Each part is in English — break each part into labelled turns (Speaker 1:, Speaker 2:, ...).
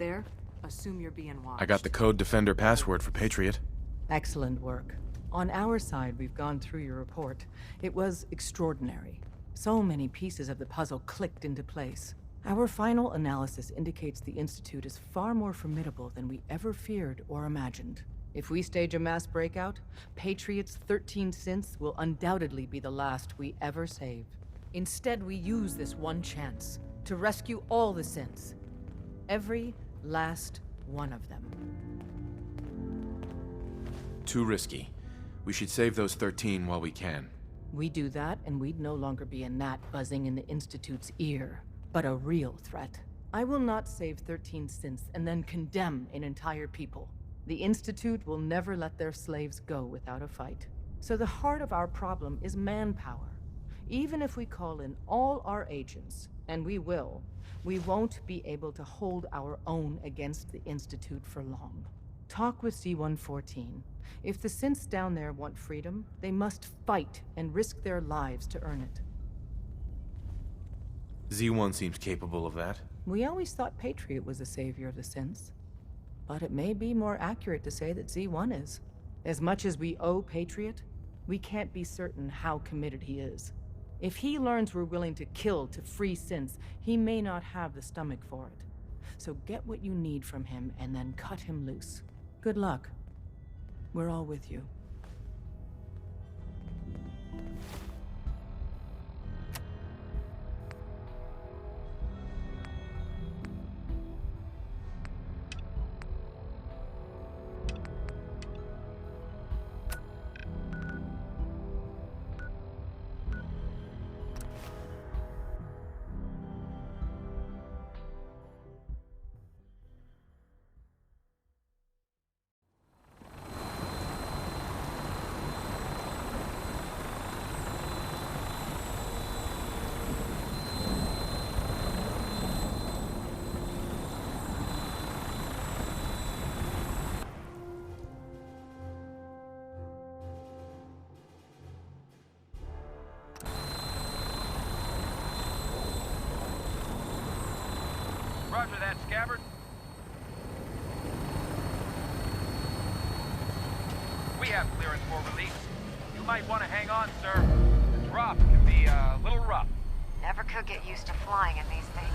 Speaker 1: there, assume you're being watched.
Speaker 2: I got the Code Defender password for Patriot.
Speaker 3: Excellent work. On our side, we've gone through your report. It was extraordinary. So many pieces of the puzzle clicked into place. Our final analysis indicates the Institute is far more formidable than we ever feared or imagined. If we stage a mass breakout, Patriot's 13 synths will undoubtedly be the last we ever save. Instead, we use this one chance to rescue all the synths. Every last one of them.
Speaker 2: Too risky. We should save those 13 while we can.
Speaker 3: We do that, and we'd no longer be a gnat buzzing in the Institute's ear, but a real threat. I will not save 13 synths and then condemn an entire people. The Institute will never let their slaves go without a fight. So the heart of our problem is manpower. Even if we call in all our agents, and we will, we won't be able to hold our own against the Institute for long. Talk with Z-114. If the synths down there want freedom, they must fight and risk their lives to earn it.
Speaker 2: Z1 seems capable of that.
Speaker 3: We always thought Patriot was the savior of the synths. But it may be more accurate to say that Z1 is. As much as we owe Patriot, we can't be certain how committed he is. If he learns we're willing to kill to free synths, he may not have the stomach for it. So get what you need from him and then cut him loose. Good luck. We're all with you.
Speaker 4: Roger that, Scabbard. We have clearance for release. You might want to hang on, sir. The drop can be a little rough.
Speaker 1: Never could get used to flying in these things.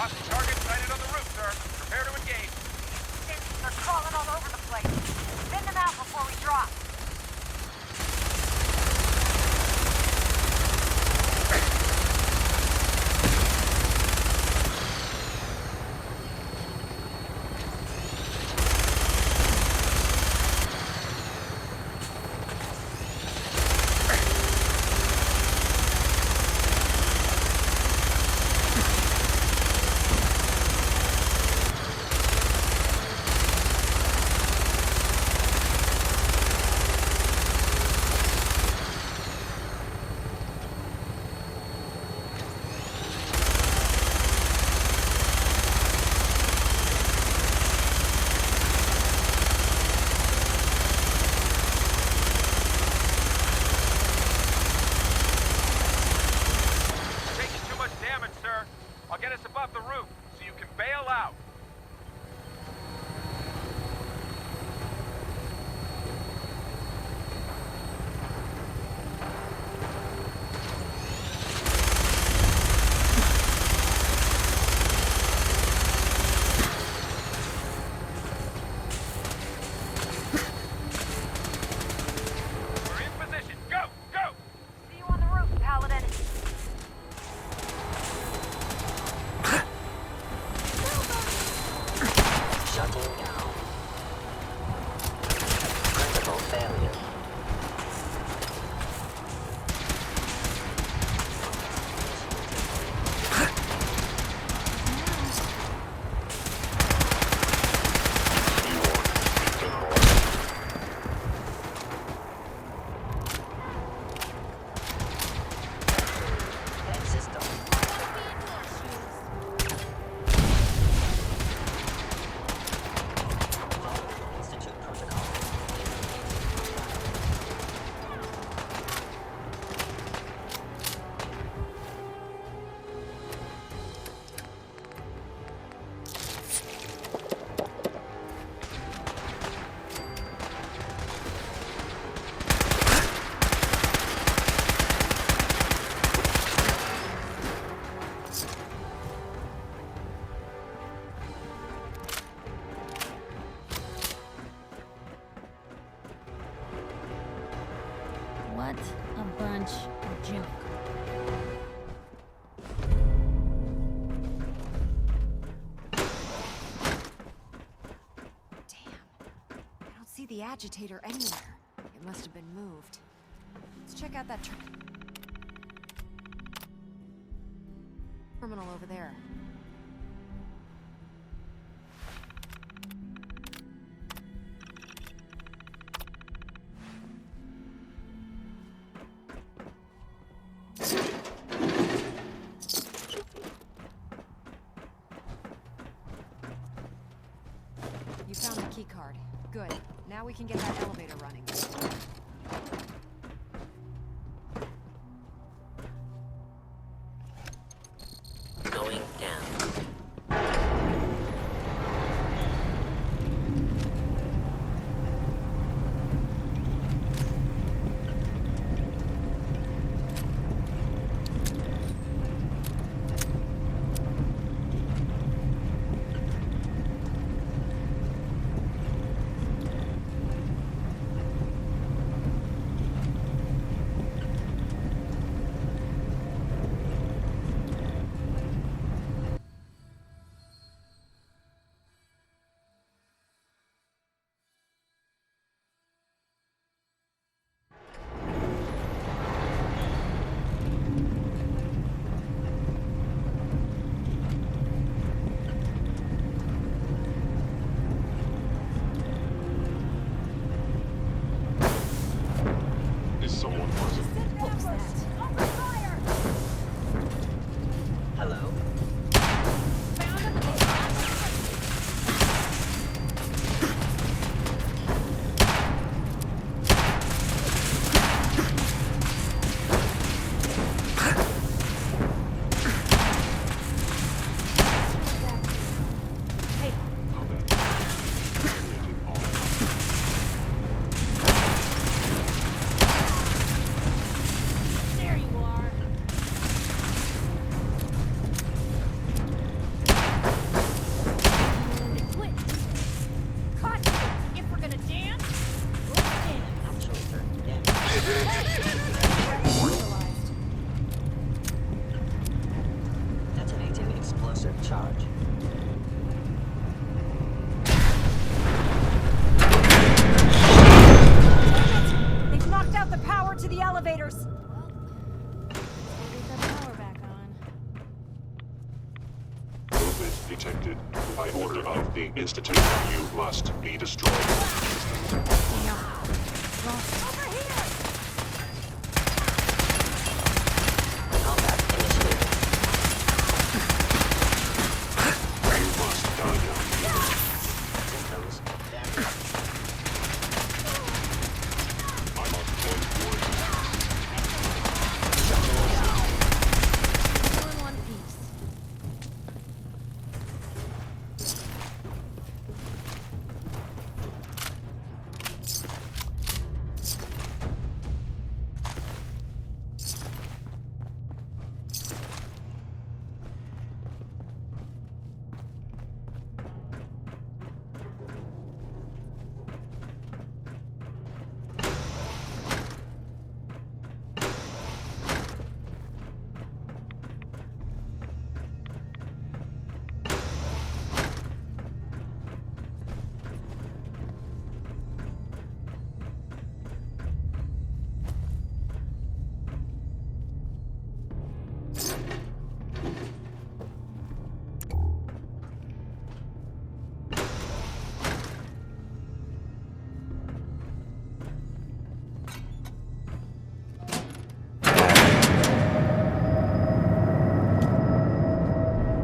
Speaker 4: Hostile target sighted on the roof, sir. Prepare to engage.
Speaker 1: They're crawling all over the place. Send them out before we drop.
Speaker 4: I'll get us above the roof so you can bail out.
Speaker 5: the agitator anywhere. It must have been moved. Let's check out that terminal over there. You found the key card. Good. Now we can get that elevator running.
Speaker 6: Going down. Hello?
Speaker 1: There you are. Quit. Cut. If we're gonna dance, we'll dance.
Speaker 6: Absolutely. Yeah. Detonating explosive charge.
Speaker 5: They've knocked out the power to the elevators!
Speaker 1: Get that power back on.
Speaker 7: Movement detected. By order of the Institute, you must be destroyed.
Speaker 1: Over here!
Speaker 6: Combat initiated.
Speaker 7: You must die now.
Speaker 6: Systems damaged.
Speaker 7: I must point towards
Speaker 1: All in one piece.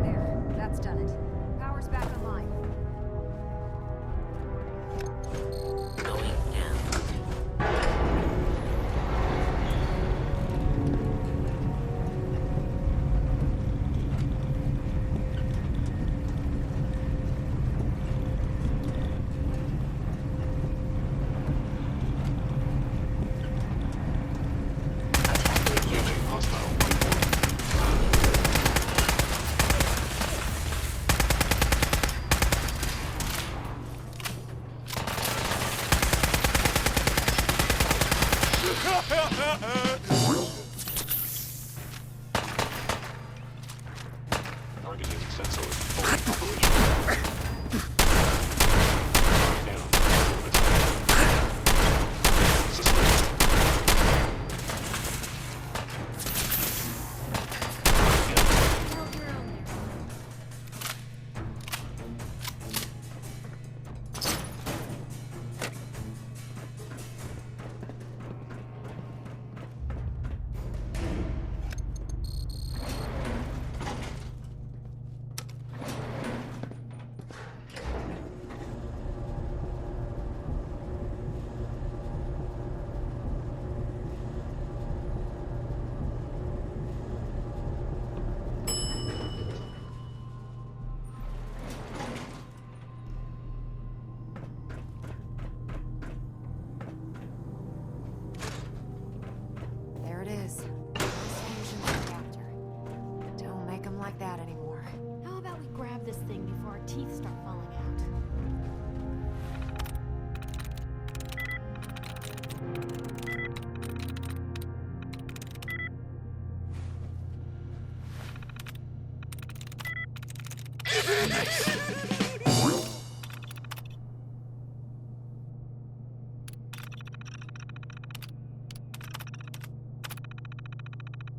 Speaker 5: There, that's done it. Power's back online.
Speaker 6: Going down.
Speaker 7: engaging hostile life form. Targeting sensors fully operational. Down. Attack.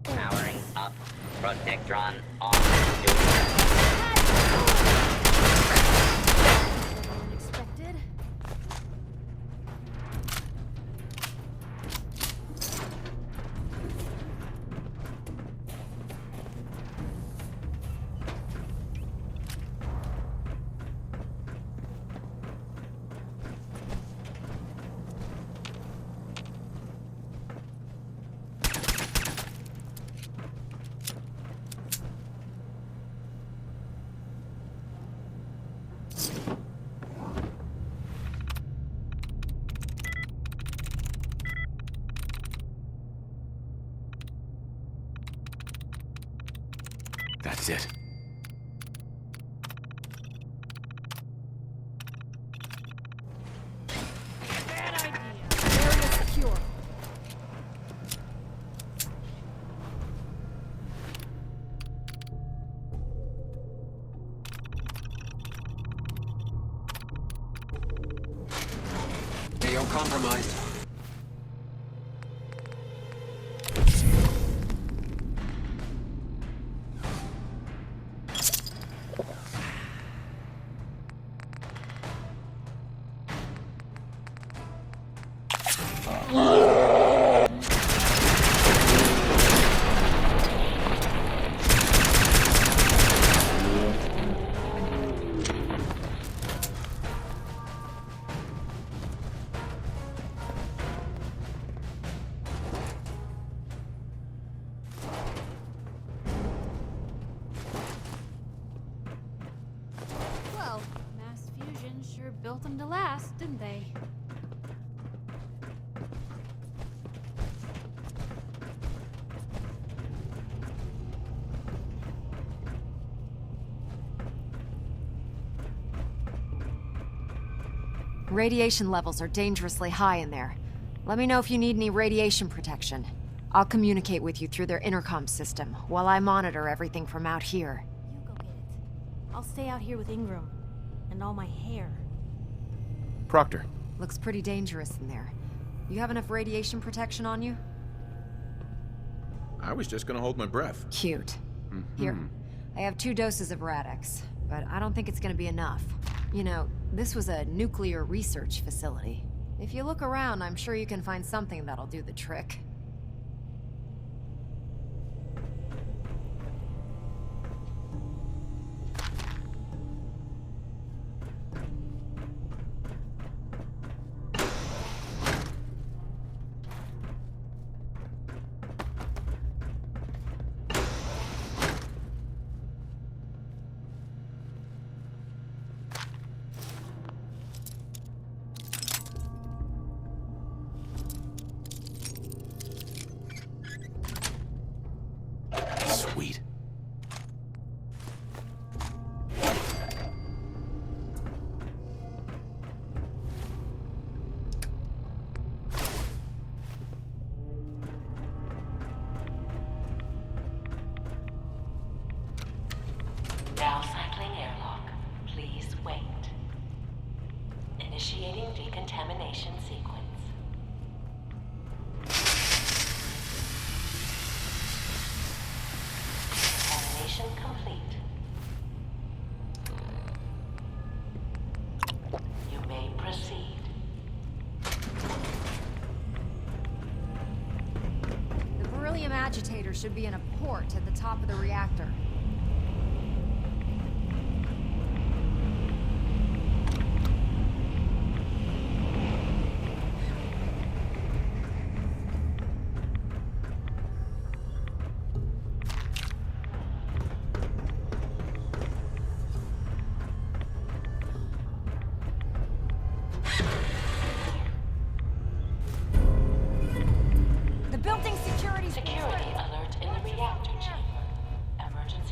Speaker 6: Powering up. Protectron on.
Speaker 5: Unexpected.
Speaker 2: That's it.
Speaker 5: Bad idea. Area secure.
Speaker 8: AO compromised.
Speaker 5: Well, mass fusion sure built them to last, didn't they? Radiation levels are dangerously high in there. Let me know if you need any radiation protection. I'll communicate with you through their intercom system while I monitor everything from out here.
Speaker 9: You go get it. I'll stay out here with Ingram. And all my hair.
Speaker 2: Proctor.
Speaker 5: Looks pretty dangerous in there. You have enough radiation protection on you?
Speaker 2: I was just gonna hold my breath.
Speaker 5: Cute. Here, I have 2 doses of Rad-X, but I don't think it's gonna be enough. You know, this was a nuclear research facility. If you look around, I'm sure you can find something that'll do the trick.
Speaker 2: Sweet.
Speaker 6: Now cycling airlock. Please wait. Initiating decontamination sequence. Decontamination complete. You may proceed.
Speaker 5: The beryllium agitator should be in a port at the top of the reactor. The building security's
Speaker 6: Security alert in the reactor chamber. Emergency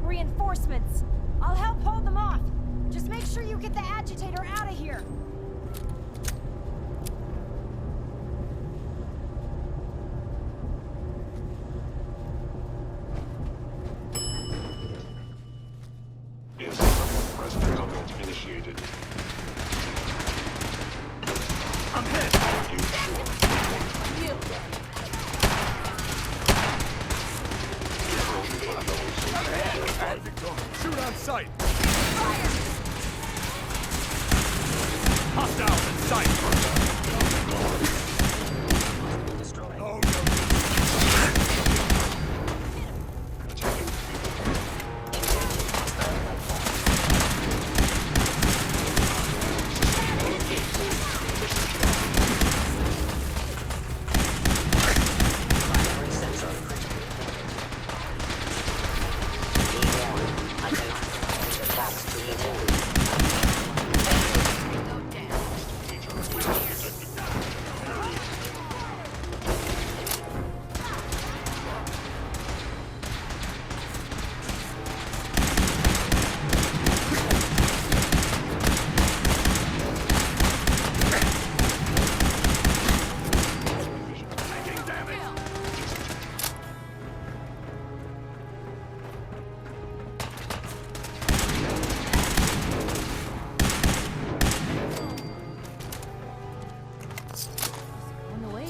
Speaker 5: reinforcements. I'll help hold them off. Just make sure you get the agitator out of here.
Speaker 7: Is someone present? Combat initiated.
Speaker 4: I'm hit!
Speaker 7: Are you sure?
Speaker 4: Shoot on sight! Hostiles in sight! Oh,
Speaker 9: On the way.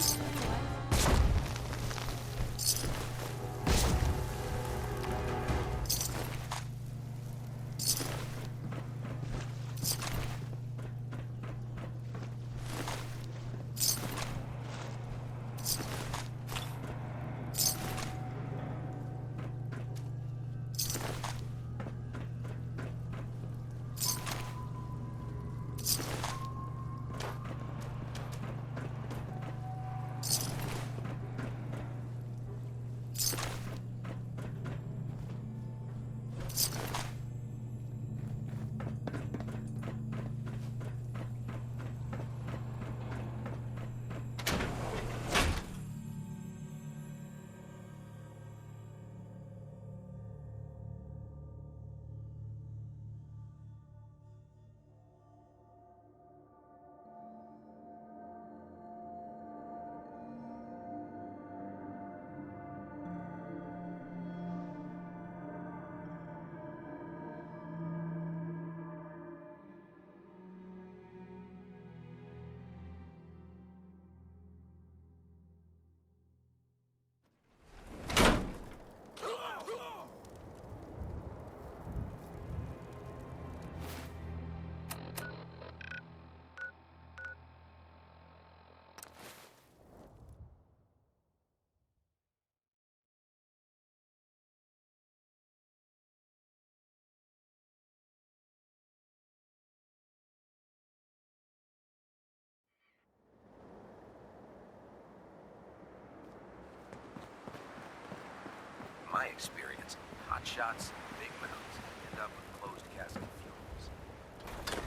Speaker 4: my experience, hot shots, big mouths, end up with closed casket funerals.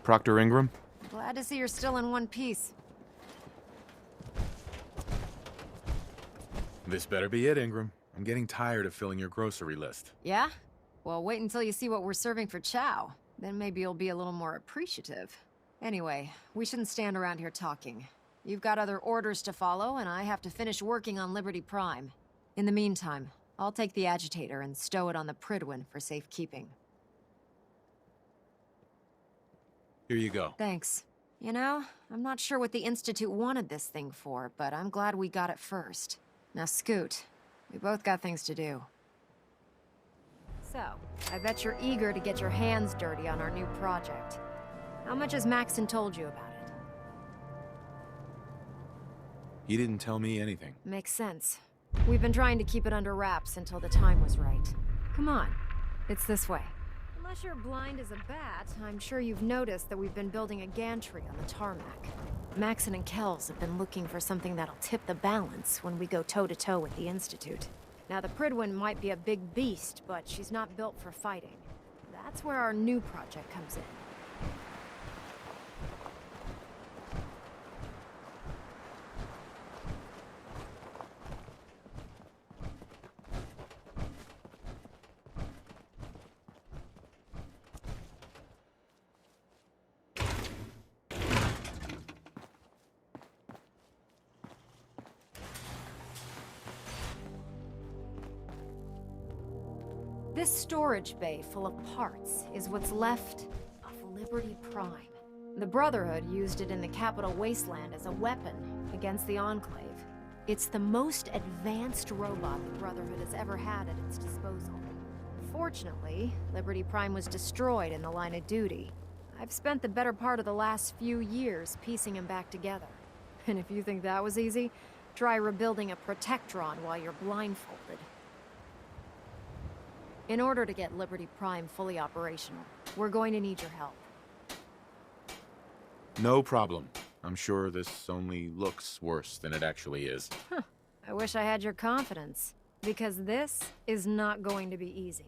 Speaker 2: Proctor Ingram?
Speaker 5: Glad to see you're still in one piece.
Speaker 2: This better be it, Ingram. I'm getting tired of filling your grocery list.
Speaker 5: Yeah? Well, wait until you see what we're serving for chow. Then maybe you'll be a little more appreciative. Anyway, we shouldn't stand around here talking. You've got other orders to follow, and I have to finish working on Liberty Prime. In the meantime, I'll take the agitator and stow it on the Prydwen for safekeeping.
Speaker 2: Here you go.
Speaker 5: Thanks. You know, I'm not sure what the Institute wanted this thing for, but I'm glad we got it first. Now scoot. We both got things to do. So, I bet you're eager to get your hands dirty on our new project. How much has Maxon told you about it?
Speaker 2: He didn't tell me anything.
Speaker 5: Makes sense. We've been trying to keep it under wraps until the time was right. Come on. It's this way. Unless you're blind as a bat, I'm sure you've noticed that we've been building a gantry on the tarmac. Maxon and Kells have been looking for something that'll tip the balance when we go toe-to-toe with the Institute. Now, the Prydwen might be a big beast, but she's not built for fighting. That's where our new project comes in. This storage bay full of parts is what's left of Liberty Prime. The Brotherhood used it in the Capital Wasteland as a weapon against the Enclave. It's the most advanced robot the Brotherhood has ever had at its disposal. Fortunately, Liberty Prime was destroyed in the line of duty. I've spent the better part of the last few years piecing him back together. And if you think that was easy, try rebuilding a Protectron while you're blindfolded. In order to get Liberty Prime fully operational, we're going to need your help.
Speaker 2: No problem. I'm sure this only looks worse than it actually is.
Speaker 5: I wish I had your confidence, because this is not going to be easy.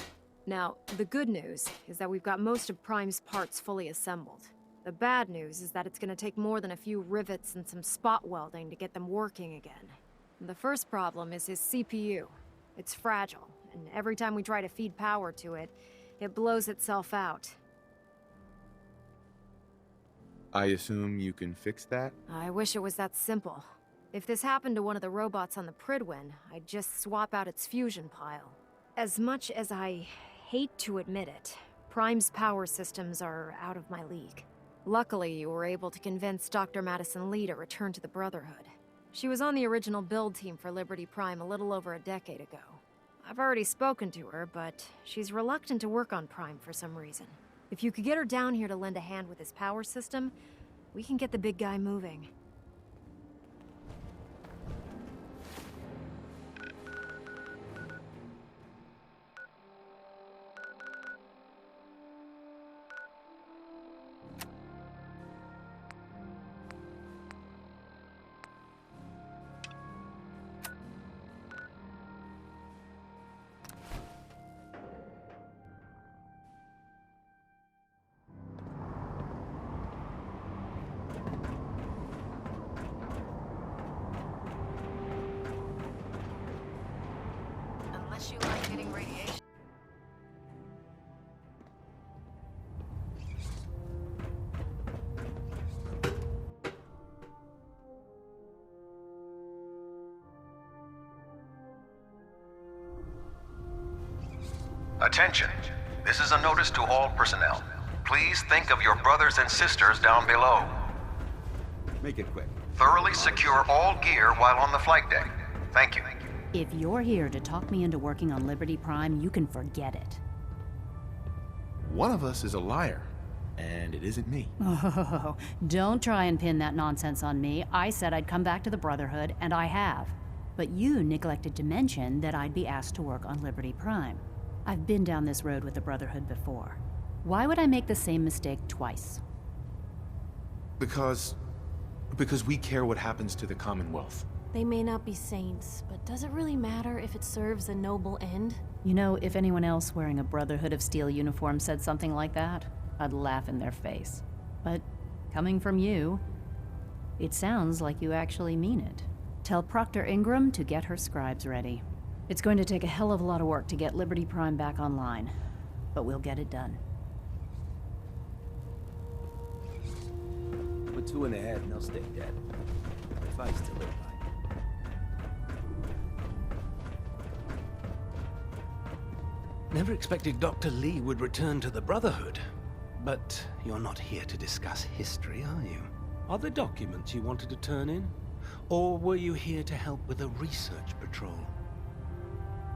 Speaker 5: Now, the good news is that we've got most of Prime's parts fully assembled. The bad news is that it's gonna take more than a few rivets and some spot welding to get them working again. The first problem is his CPU. It's fragile, and every time we try to feed power to it, it blows itself out.
Speaker 2: I assume you can fix that?
Speaker 5: I wish it was that simple. If this happened to one of the robots on the Pridwin, I'd just swap out its fusion pile. As much as I hate to admit it, Prime's power systems are out of my league. Luckily, you were able to convince Dr. Madison Lee to return to the Brotherhood. She was on the original build team for Liberty Prime a little over a decade ago. I've already spoken to her, but she's reluctant to work on Prime for some reason. If you could get her down here to lend a hand with his power system, we can get the big guy moving. Unless you like getting radiation.
Speaker 10: Attention. This is a notice to all personnel. Please think of your brothers and sisters down below.
Speaker 8: Make it quick.
Speaker 10: Thoroughly secure all gear while on the flight deck. Thank you.
Speaker 11: If you're here to talk me into working on Liberty Prime, you can forget it.
Speaker 2: One of us is a liar, and it isn't me.
Speaker 11: Oh, don't try and pin that nonsense on me. I said I'd come back to the Brotherhood, and I have. But you neglected to mention that I'd be asked to work on Liberty Prime. I've been down this road with the Brotherhood before. Why would I make the same mistake twice?
Speaker 2: Because we care what happens to the Commonwealth.
Speaker 9: They may not be saints, but does it really matter if it serves a noble end?
Speaker 11: You know, if anyone else wearing a Brotherhood of Steel uniform said something like that, I'd laugh in their face. But coming from you, it sounds like you actually mean it. Tell Proctor Ingram to get her scribes ready. It's going to take a hell of a lot of work to get Liberty Prime back online, but we'll get it done.
Speaker 8: Put 2 in the head and they'll stay dead. If I still live by.
Speaker 12: Never expected Dr. Lee would return to the Brotherhood. But you're not here to discuss history, are you? Are there documents you wanted to turn in? Or were you here to help with a research patrol?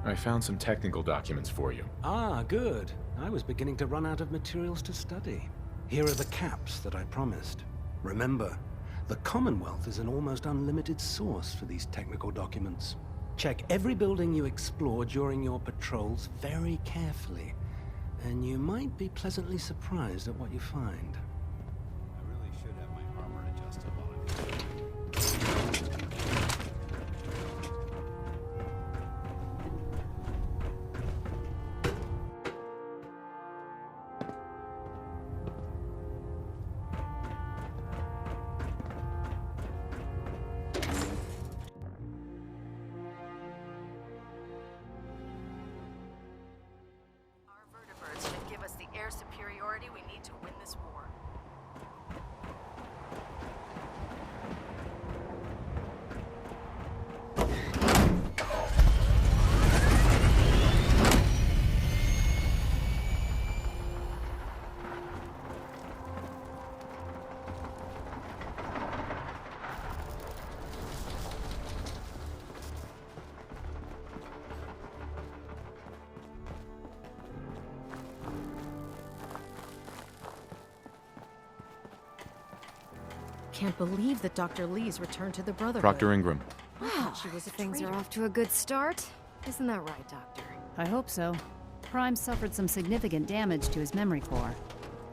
Speaker 2: I found some technical documents for you.
Speaker 12: Ah, good. I was beginning to run out of materials to study. Here are the caps that I promised. Remember, the Commonwealth is an almost unlimited source for these technical documents. Check every building you explore during your patrols very carefully, and you might be pleasantly surprised at what you find.
Speaker 8: I really should have my armor adjusted while I'm
Speaker 3: Our vertibirds should give us the air superiority we need to win this war.
Speaker 9: can't believe that Dr. Lee's returned to the Brotherhood.
Speaker 2: Proctor Ingram.
Speaker 5: Wow,
Speaker 9: she was a
Speaker 5: things are
Speaker 9: traitor.
Speaker 5: off to a good start. Isn't that right, Doctor?
Speaker 11: I hope so. Prime suffered some significant damage to his memory core.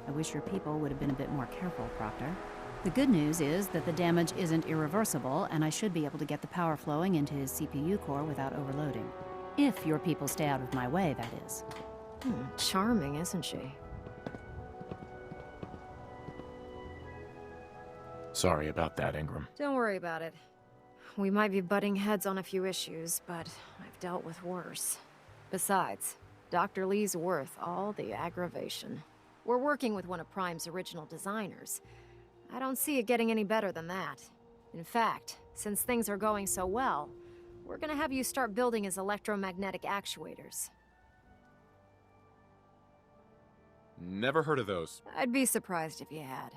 Speaker 11: I wish your people would have been a bit more careful, Proctor. The good news is that the damage isn't irreversible, and I should be able to get the power flowing into his CPU core without overloading. If your people stay out of my way, that is.
Speaker 5: Charming, isn't she?
Speaker 2: Sorry about that, Ingram.
Speaker 5: Don't worry about it. We might be butting heads on a few issues, but I've dealt with worse. Besides, Dr. Lee's worth all the aggravation. We're working with one of Prime's original designers. I don't see it getting any better than that. In fact, since things are going so well, we're gonna have you start building his electromagnetic actuators.
Speaker 2: Never heard of those.
Speaker 5: I'd be surprised if you had.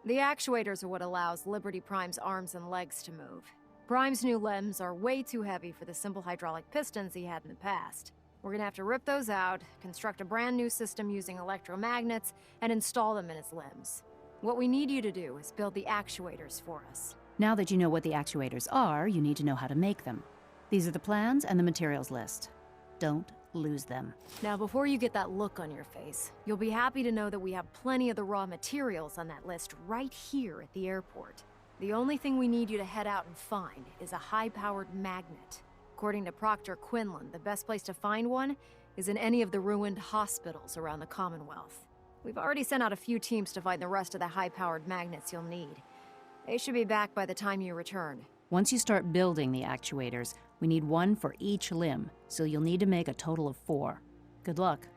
Speaker 5: The actuators are what allows Liberty Prime's arms and legs to move. Prime's new limbs are way too heavy for the simple hydraulic pistons he had in the past. We're gonna have to rip those out, construct a brand new system using electromagnets, and install them in his limbs. What we need you to do is build the actuators for us.
Speaker 11: Now that you know what the actuators are, you need to know how to make them. These are the plans and the materials list. Don't lose them.
Speaker 5: Now, before you get that look on your face, you'll be happy to know that we have plenty of the raw materials on that list right here at the airport. The only thing we need you to head out and find is a high-powered magnet. According to Proctor Quinlan, the best place to find one is in any of the ruined hospitals around the Commonwealth. We've already sent out a few teams to find the rest of the high-powered magnets you'll need. They should be back by the time you return.
Speaker 11: Once you start building the actuators, we need one for each limb, so you'll need to make a total of 4. Good luck.